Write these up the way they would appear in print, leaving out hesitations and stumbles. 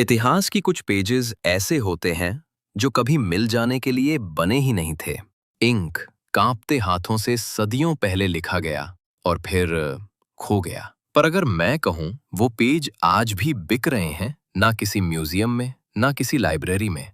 इतिहास की कुछ पेजेस ऐसे होते हैं जो कभी मिल जाने के लिए बने ही नहीं थे। इंक कांपते हाथों से सदियों पहले लिखा गया और फिर खो गया। पर अगर मैं कहूं वो पेज आज भी बिक रहे हैं, ना किसी म्यूजियम में, ना किसी लाइब्रेरी में,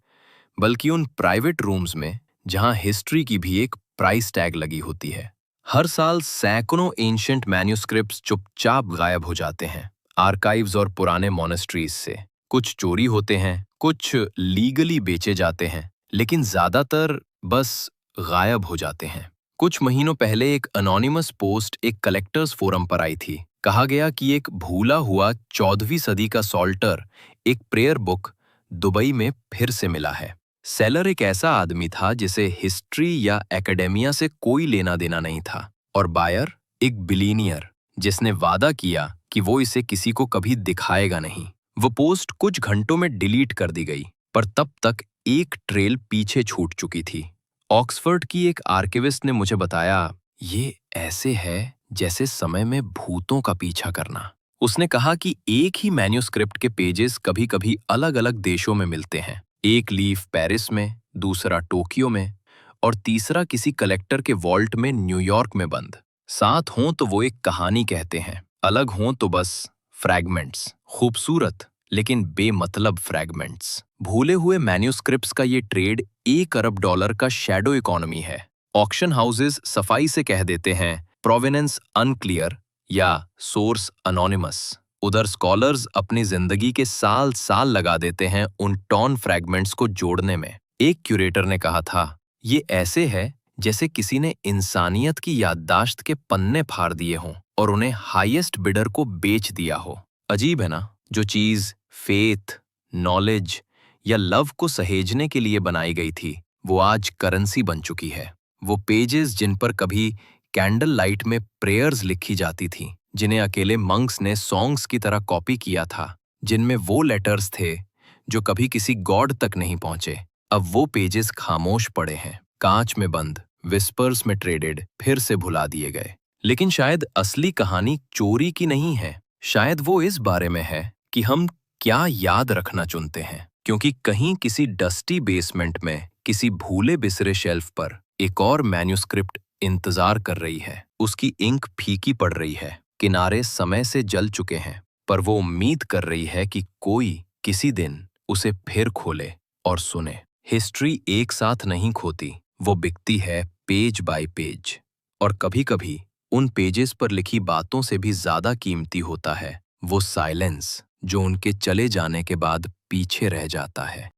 बल्कि उन प्राइवेट रूम्स में जहां हिस्ट्री की भी एक प्राइस टैग लगी होती है। हर साल सैकड़ों एंशिएंट मैन्युस्क्रिप्ट्स चुपचाप गायब हो जाते हैं आर्काइव्स और पुराने मोनेस्ट्रीज से। कुछ चोरी होते हैं, कुछ लीगली बेचे जाते हैं, लेकिन ज्यादातर बस गायब हो जाते हैं। कुछ महीनों पहले एक अनोनिमस पोस्ट एक कलेक्टर्स फोरम पर आई थी। कहा गया कि एक भूला हुआ 14वीं सदी का सॉल्टर, एक प्रेयर बुक, दुबई में फिर से मिला है। सेलर एक ऐसा आदमी था जिसे हिस्ट्री या एकेडेमिया से कोई लेना देना नहीं था, और बायर एक बिलीनियर जिसने वादा किया कि वो इसे किसी को कभी दिखाएगा नहीं। वो पोस्ट कुछ घंटों में डिलीट कर दी गई, पर तब तक एक ट्रेल पीछे छूट चुकी थी। ऑक्सफोर्ड की एक आर्किविस्ट ने मुझे बताया, ये ऐसे है जैसे समय में भूतों का पीछा करना। उसने कहा कि एक ही मैन्युस्क्रिप्ट के पेजेस कभी-कभी अलग-अलग देशों में मिलते हैं। एक लीफ पेरिस में, दूसरा टोक्यो में, और तीसरा किसी कलेक्टर के वॉल्ट में न्यूयॉर्क में बंद। साथ हों तो वो एक कहानी कहते हैं, अलग हों तो बस फ्रैगमेंट्स, खूबसूरत लेकिन बेमतलब फ्रैगमेंट्स। भूले हुए मैन्युस्क्रिप्ट्स का ये ट्रेड $1 अरब का शैडो इकोनॉमी है। ऑक्शन हाउसेस सफाई से कह देते हैं प्रोवेनेंस अनक्लियर या सोर्स अनोनिमस। उधर स्कॉलर्स अपनी जिंदगी के साल साल लगा देते हैं उन टॉर्न फ्रैगमेंट्स को जोड़ने में। एक क्यूरेटर ने कहा था, ये ऐसे है जैसे किसी ने इंसानियत की याददाश्त के पन्ने फाड़ दिए हों और उन्हें हाईएस्ट बिडर को बेच दिया हो। अजीब है ना, जो चीज फेथ, नॉलेज या लव को सहेजने के लिए बनाई गई थी, वो आज करेंसी बन चुकी है। वो पेजेस जिन पर कभी कैंडल लाइट में प्रेयर्स लिखी जाती थी, जिन्हें अकेले मंक्स ने सॉन्ग्स की तरह कॉपी किया था, जिनमें वो लेटर्स थे जो कभी किसी गॉड तक नहीं पहुंचे, अब वो पेजेस खामोश पड़े हैं, कांच में बंद, विस्पर्स में ट्रेडेड, फिर से भुला दिए गए। लेकिन शायद असली कहानी चोरी की नहीं है। शायद वो इस बारे में है कि हम क्या याद रखना चुनते हैं, क्योंकि कहीं किसी डस्टी बेसमेंट में, किसी भूले बिसरे शेल्फ पर एक और मैन्युस्क्रिप्ट इंतजार कर रही है। उसकी इंक फीकी पड़ रही है, किनारे समय से जल चुके हैं, पर वो उम्मीद कर रही है कि कोई किसी दिन उसे फिर खोले और सुने। हिस्ट्री एक साथ नहीं खोती, वो बिकती है पेज बाय पेज। और कभी-कभी उन पेजेस पर लिखी बातों से भी ज्यादा कीमती होता है वो साइलेंस जो उनके चले जाने के बाद पीछे रह जाता है।